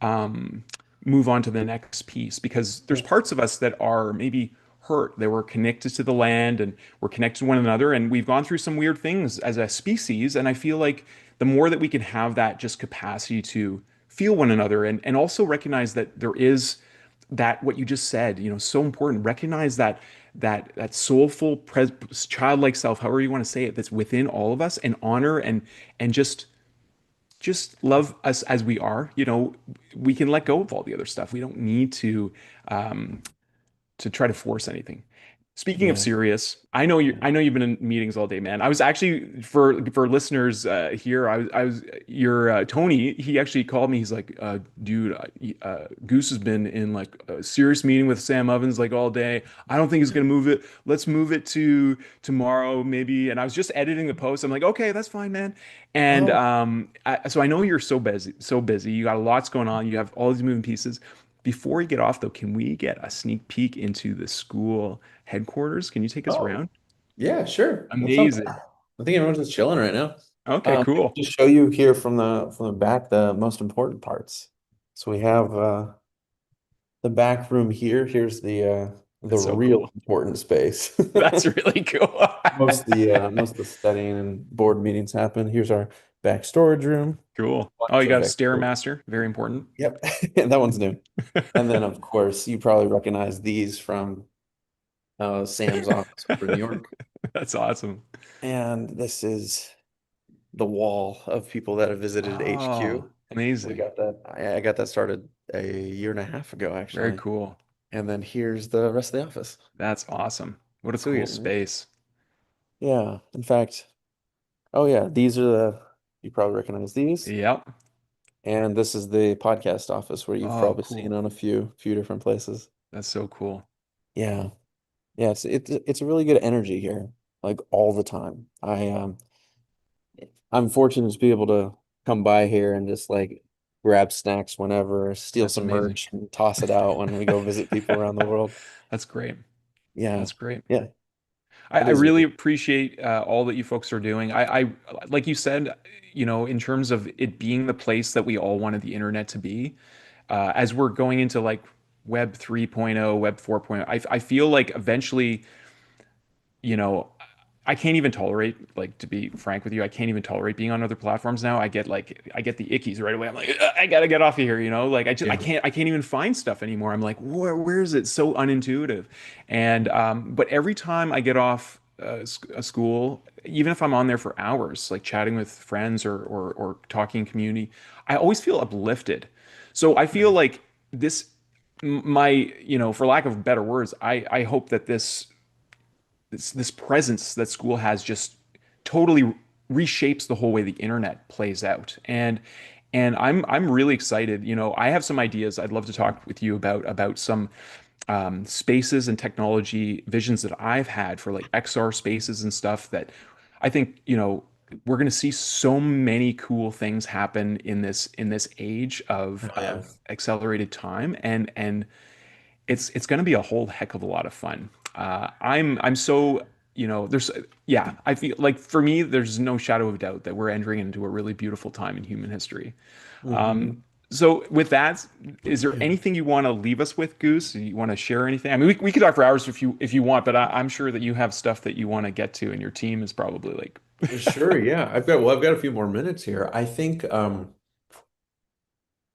um, move on to the next piece because there's parts of us that are maybe hurt, that we're connected to the land and we're connected to one another. And we've gone through some weird things as a species. And I feel like the more that we can have that just capacity to feel one another and also recognize that there is that what you just said, so important. Recognize that soulful, childlike self, however you want to say it, that's within all of us, and honor and just love us as we are. We can let go of all the other stuff. We don't need um, to try to force anything. Speaking of Yeah. serious, I know you've been in meetings all day, man. I was actually for listeners here, I was your Tony. He actually called me. He's like, dude, Goose has been in like a serious meeting with Sam Ovens like all day. I don't think he's gonna move it. Let's move it to tomorrow maybe. And I was just editing the post. I'm like, okay, that's fine, man. And Oh, so I know you're so busy, so busy. You got lots going on. You have all these moving pieces. Before we get off, though, can we get a sneak peek into the school headquarters? Can you take us oh, around? yeah, sure. That sounds Amazing. good. I think everyone's just chilling right now. Okay, cool. Just show you here from the back the most important parts. So we have the back room here. Here's the That's so real cool. important space. That's really cool. Most of the studying and board meetings happen. Here's our back storage room. Cool. Oh, you Bunch of got a extra. Stairmaster. Very important. Yep, that one's new. And then of course you probably recognize these from Sam's office over in New York. That's awesome. And this is the wall of people that have visited Oh, HQ. We amazing. got that. I got that started a year and a half ago, Very actually. cool. And then here's the rest of the office. That's awesome. What a cool Sweet. space. Yeah. In fact, oh yeah, these are you probably recognize these. Yep. And this is the podcast office where you've Oh, probably seen cool. on a few different places. That's so cool. Yeah. Yeah, it's a really good energy here, like all the time. I'm fortunate to be able to come by here and just like grab snacks whenever, steal That's some amazing. merch and toss it out when we go visit people around the world. That's great. Yeah. That's great. Yeah, it I is really really. appreciate all that you folks are doing. Like you said, in terms of it being the place that we all wanted the internet to be, as we're going into like Web 3.0, Web 4.0, I feel like eventually, you know, I can't even tolerate, like, to be frank with you, I can't even tolerate being on other platforms now. I get the ickies right away. I'm like, "Ugh, I gotta get off of here, like Yeah. I can't even find stuff anymore. I'm like, where is it? So unintuitive. And but every time I get off a school, even if I'm on there for hours, like chatting with friends or talking community, I always feel uplifted. So I feel Nice. like my, for lack of better words, I hope that this presence that school has just totally reshapes the whole way the internet plays out. And I'm really excited. I have some ideas I'd love to talk with you about some spaces and technology visions that I've had for like XR spaces and stuff that I think, we're going to see so many cool things happen in this age Oh, yeah. of accelerated time, and it's going to be a whole heck of a lot of fun. I'm so, there's, yeah, I feel like for me, there's no shadow of doubt that we're entering into a really beautiful time in human history. Hmm. So with that, is there anything you want to leave us with, Goose? You want to share anything? I mean, we could talk for hours if you want, but I'm sure that you have stuff that you want to get to, and your team is probably like, Sure, yeah. I've got a few more minutes here. I think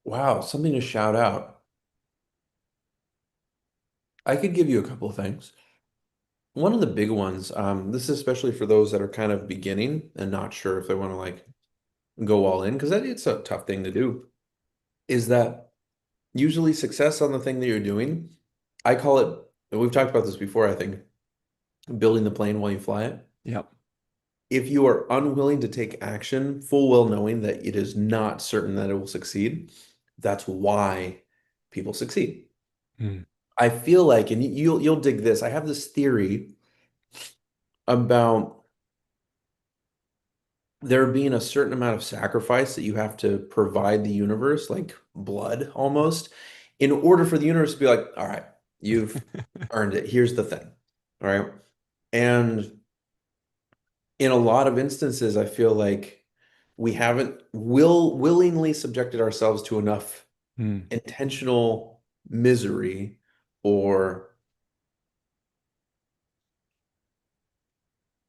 wow, something to shout out. I could give you a couple of things. One of the big ones, this is especially for those that are kind of beginning and not sure if they want to like go all in, because it's a tough thing to do, is that usually success on the thing that you're doing, I call it, and we've talked about this before, I think, building the plane while you fly it. yep, if you are unwilling to take action, full well knowing that it is not certain that it will succeed, that's why people succeed. Mm. I feel like, and you'll dig this. I have this theory about there being a certain amount of sacrifice that you have to provide the universe, like blood almost, in order for the universe to be like, all right, you've earned it. Here's the thing. All right. And in a lot of instances, I feel like we haven't willingly subjected ourselves to enough Mm. intentional misery or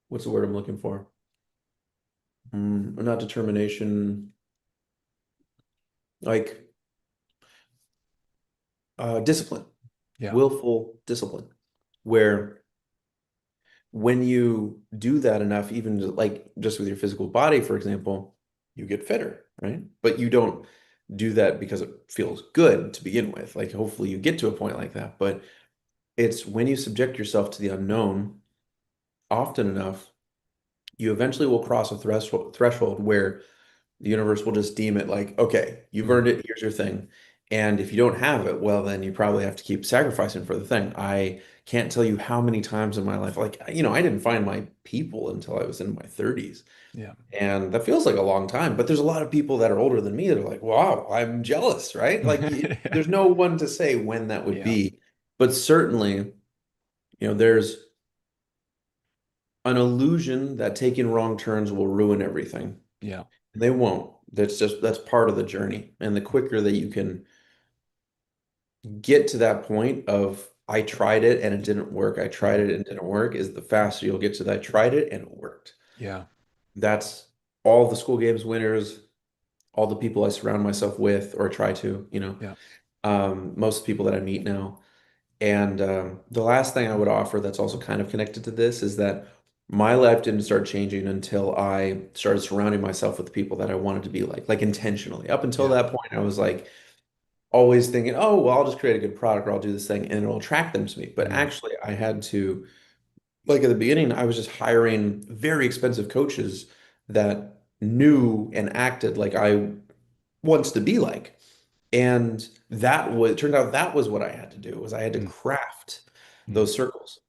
what's the word I'm looking for? Not determination, like discipline, Yeah. willful discipline, where when you do that enough, even like just with your physical body, for example, you get fitter, right? But you don't do that because it feels good to begin with. Like hopefully you get to a point like that, but it's when you subject yourself to the unknown often enough, you eventually will cross a threshold where the universe will just deem it like, okay, you've Mm. earned it, here's your thing. And if you don't have it, well, then you probably have to keep sacrificing for the thing. I can't tell you how many times in my life, like, I didn't find my people until I was in my 30s. Yeah. And that feels like a long time, but there's a lot of people that are older than me that are like, wow, I'm jealous, right? Like, there's no one to say when that would Yeah. be. But certainly, there's an illusion that taking wrong turns will ruin everything. Yeah. They won't. That's part of the journey. And the quicker that you can get to that point of I tried it and it didn't work, I tried Mhm. it and it didn't work, is the faster you'll get to that I tried it and it worked. Yeah. That's all the school games winners, all the people I surround myself with or try to, Yeah. most people that I meet now. And the last thing I would offer that's also kind of connected to this is that my life didn't start changing until I started surrounding myself with the people that I wanted to be like intentionally. Up until Yeah. that point, I was like always thinking, oh, well, I'll just create a good product or I'll do this thing and it'll attract them to me. But Mm. actually, I had to, like at the beginning, I was just hiring very expensive coaches that knew and acted like I wants to be like. And it turned out that was what I had to do was I had to Mm. craft Mm. those circles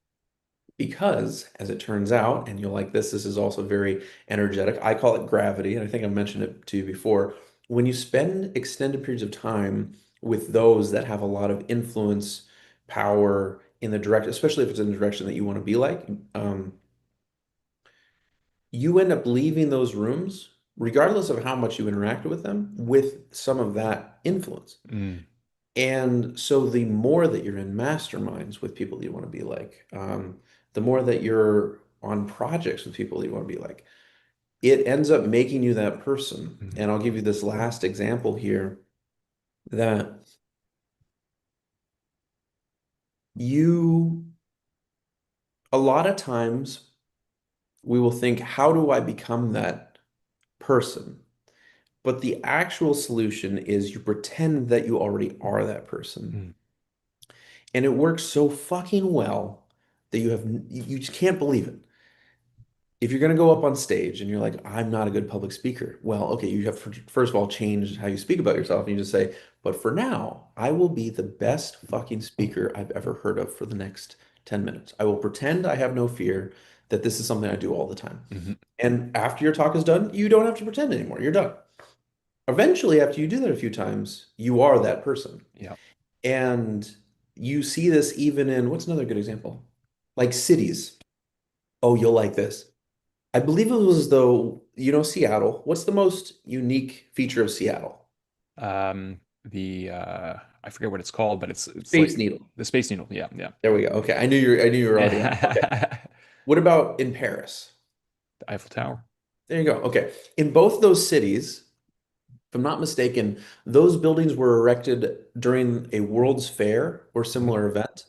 because as it turns out, and you'll like this is also very energetic. I call it gravity, and I think I mentioned it to you before. When you spend extended periods of time with those that have a lot of influence, power in the direct, especially if it's in the direction that you want to be like, you end up leaving those rooms, regardless of how much you interact with them, with some of that influence. Mm. And so the more that you're in masterminds with people that you want to be like, the more that you're on projects with people that you want to be like, it ends up making you that person. Mm. And I'll give you this last example here that you, a lot of times we will think, how do I become that person? But the actual solution is you pretend that you already are that person. Mm. And it works so fucking well that you just can't believe it. If you're going to go up on stage and you're like, I'm not a good public speaker, well, okay, you have to, first of all, change how you speak about yourself. And you just say, but for now, I will be the best fucking speaker I've ever heard of for the next 10 minutes. I will pretend I have no fear that this is something I do all the time. Mhm. And after your talk is done, you don't have to pretend anymore. You're done. Eventually, after you do that a few times, you are that person. Yeah. And you see this even in, what's another good example? Like cities. Oh, you'll like this. I believe it was though, Seattle. What's the most unique feature of Seattle? The I forget what it's called, but it's Space like Needle. the Space Needle. Yeah. Yeah. There we go. Okay. I knew you were already on. Okay. What about in Paris? The Eiffel Tower. There you go. Okay. In both those cities, if I'm not mistaken, those buildings were erected during a World's Fair or Mhm. similar event,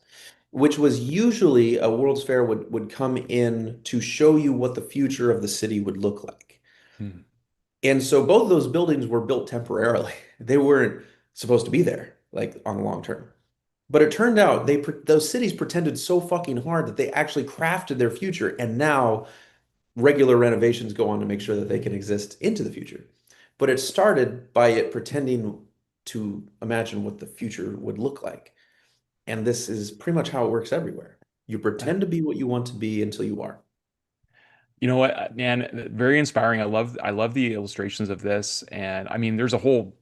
which was usually a World's Fair would come in to show you what the future of the city would look like. Mm. And so both of those buildings were built temporarily. They weren't supposed to be there, like on the long term. But it turned out those cities pretended so fucking hard that they actually crafted their future. And now regular renovations go on to make sure that they can exist into the future. But it started by it pretending to imagine what the future would look like. And this is pretty much how it works everywhere. You pretend to be what you want to be until you are. You know what, man, very inspiring. I love the illustrations of this. And I mean, there's a whole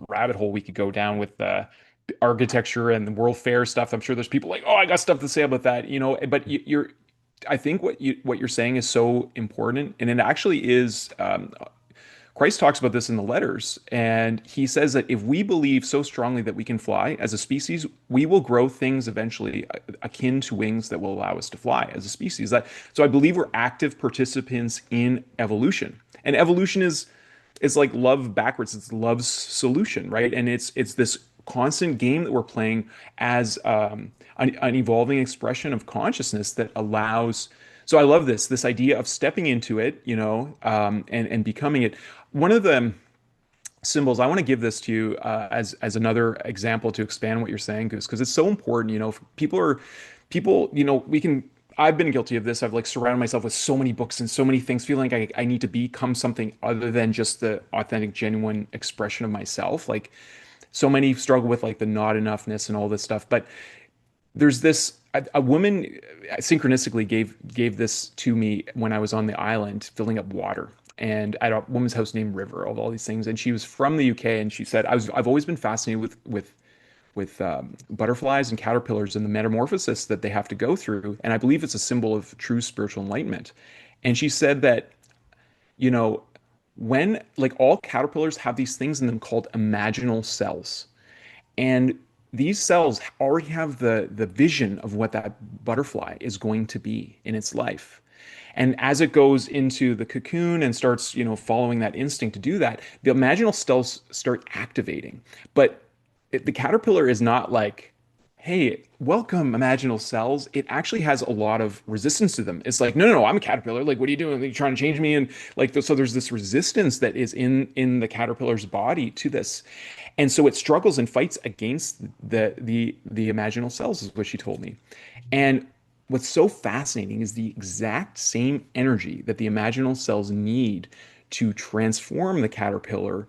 rabbit hole we could go down with architecture and the World Fair stuff. I'm sure there's people like, oh, I got stuff to say about that, but you're I think what you're saying is so important, and it actually is. Christ talks about this in the letters, and he says that if we believe so strongly that we can fly as a species, we will grow things eventually akin to wings that will allow us to fly as a species. So I believe we're active participants in evolution, and evolution is like love backwards. It's love's solution, right? And it's this constant game that we're playing as an evolving expression of consciousness that allows. So I love this idea of stepping into it, and becoming it. One of the symbols I want to give this to you as another example to expand what you're saying, Goose, because it's so important. People, we can. I've been guilty of this. I've like surrounded myself with so many books and so many things, feeling like I need to become something other than just the authentic, genuine expression of myself. Like so many struggle with like the not enoughness and all this stuff. But there's this a woman synchronistically gave this to me when I was on the island filling up water and at a woman's house named River, all these things. And she was from the UK, and she said, I've always been fascinated with butterflies and caterpillars and the metamorphosis that they have to go through. And I believe it's a symbol of true spiritual enlightenment. And she said that, you know, when like all caterpillars have these things in them called imaginal cells. And these cells already have the vision of what that butterfly is going to be in its life. And as it goes into the cocoon and starts, following that instinct to do that, the imaginal cells start activating. But the caterpillar is not like, hey, welcome, imaginal cells. It actually has a lot of resistance to them. It's like, no, no, no, I'm a caterpillar. Like, what are you doing? Are you trying to change me? And like, so there's this resistance that is in the caterpillar's body to this. And so it struggles and fights against the imaginal cells, is what she told me. And what's so fascinating is the exact same energy that the imaginal cells need to transform the caterpillar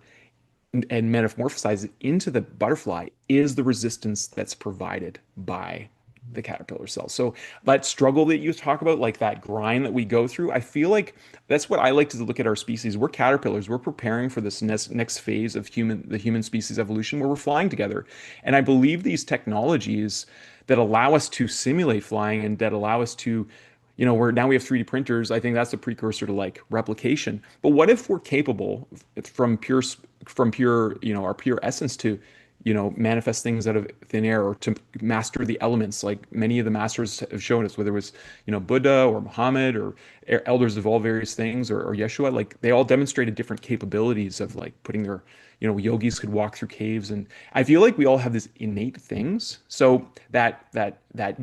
and metamorphosize it into the butterfly is the resistance that's provided by the caterpillar cells. So that struggle that you talk about, like that grind that we go through, I feel like that's what I like to look at our species. We're caterpillars. We're preparing for this next phase of the human species evolution where we're flying together. And I believe these technologies that allow us to simulate flying and that allow us to, now we have 3D printers. I think that's a precursor to like replication. But what if we're capable from pure, our pure essence to, manifest things out of thin air or to master the elements like many of the masters have shown us, whether it was, Buddha or Muhammad or elders of all various things or Yeshua, like they all demonstrated different capabilities of like putting their, yogis could walk through caves. And I feel like we all have these innate things. So that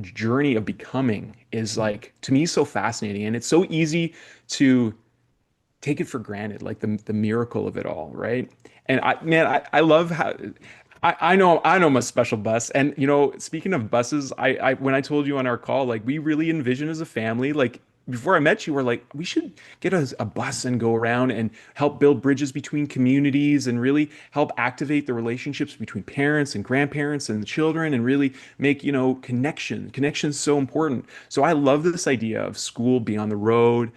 journey of becoming is like, to me, so fascinating. And it's so easy to take it for granted, like the miracle of it all, right? And I love how I know I'm a special bus. And speaking of buses, I when I told you on our call, like we really envision as a family, like before I met you, we're like, we should get a bus and go around and help build bridges between communities and really help activate the relationships between parents and grandparents and the children and really make, connections so important. So I love this idea of school being on the road,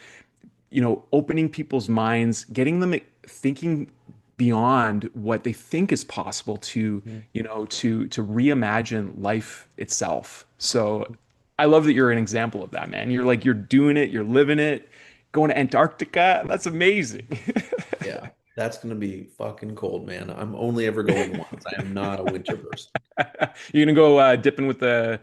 opening people's minds, getting them thinking beyond what they think is possible to, to reimagine life itself. So I love that you're an example of that, man. You're doing it, you're living it, going to Antarctica. That's amazing. Yeah, that's gonna be fucking cold, man. I'm only ever going once. I am not a winter person. You're gonna go dipping with the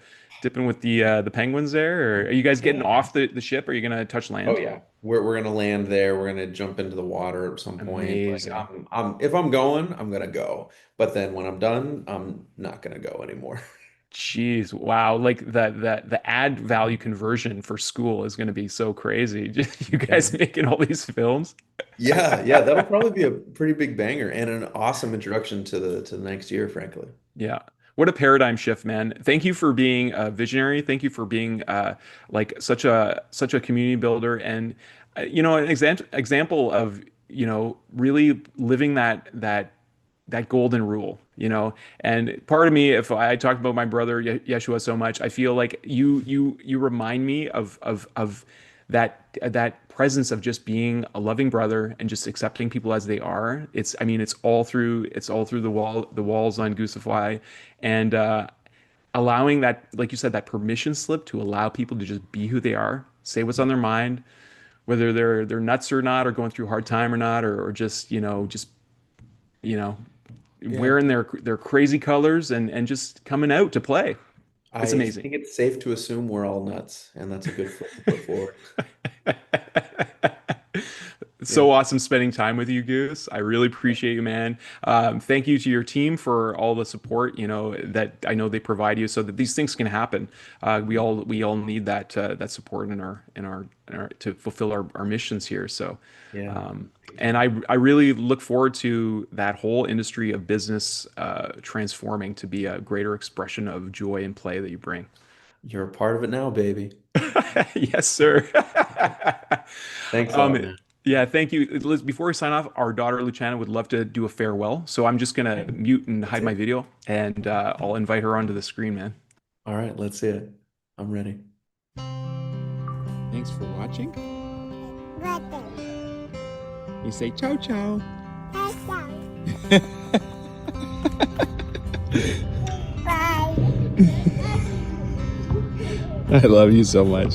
penguins there, or are you guys getting Yeah. off the ship? Or are you gonna touch Oh land? yeah. We're gonna land there. We're gonna jump into the water at some point. Like Amazing. I'm if I'm going, I'm gonna go. But then when I'm done, I'm not gonna go anymore. Jeez, wow. Like the ad value conversion for Skool is going to be so crazy. Just you Yeah. guys making all these films. Yeah, yeah, that'll probably be a pretty big banger and an awesome introduction to the next year, frankly. Yeah. What a paradigm shift, man. Thank you for being a visionary. Thank you for being like such a community builder. And An example of, really living that golden rule, and part of me, if I talked about my brother Yeshua so much, I feel like you remind me of that presence of just being a loving brother and just accepting people as they are. It's all through the walls on Goosify, and allowing that, like you said, that permission slip to allow people to just be who they are, say what's on their mind, whether they're nuts or not, or going through a hard time or not, or just you know Yeah. wearing their crazy colors and just coming out to play. It's I amazing. think it's safe to assume we're all nuts, and that's a good foot to put forward. It's Yeah. so awesome spending time with you, Goose. I really appreciate you, man. Thank you to your team for all the support, that I know they provide you so that these things can happen. We all need that support in our to fulfill our missions here. So, Yeah. and I really look forward to that whole industry of business transforming to be a greater expression of joy and play that you bring. You're a part of it now, baby. Yes, sir. Thanks a lot, Um, man. yeah, thank you. Liz, before we sign off, our daughter Luciana would love to do a farewell. So I'm just gonna mute and That's hide my it. video, and I'll invite her onto the screen, man. All right, let's see it. I'm ready. Thanks for watching. You say ciao ciao. I love you so much.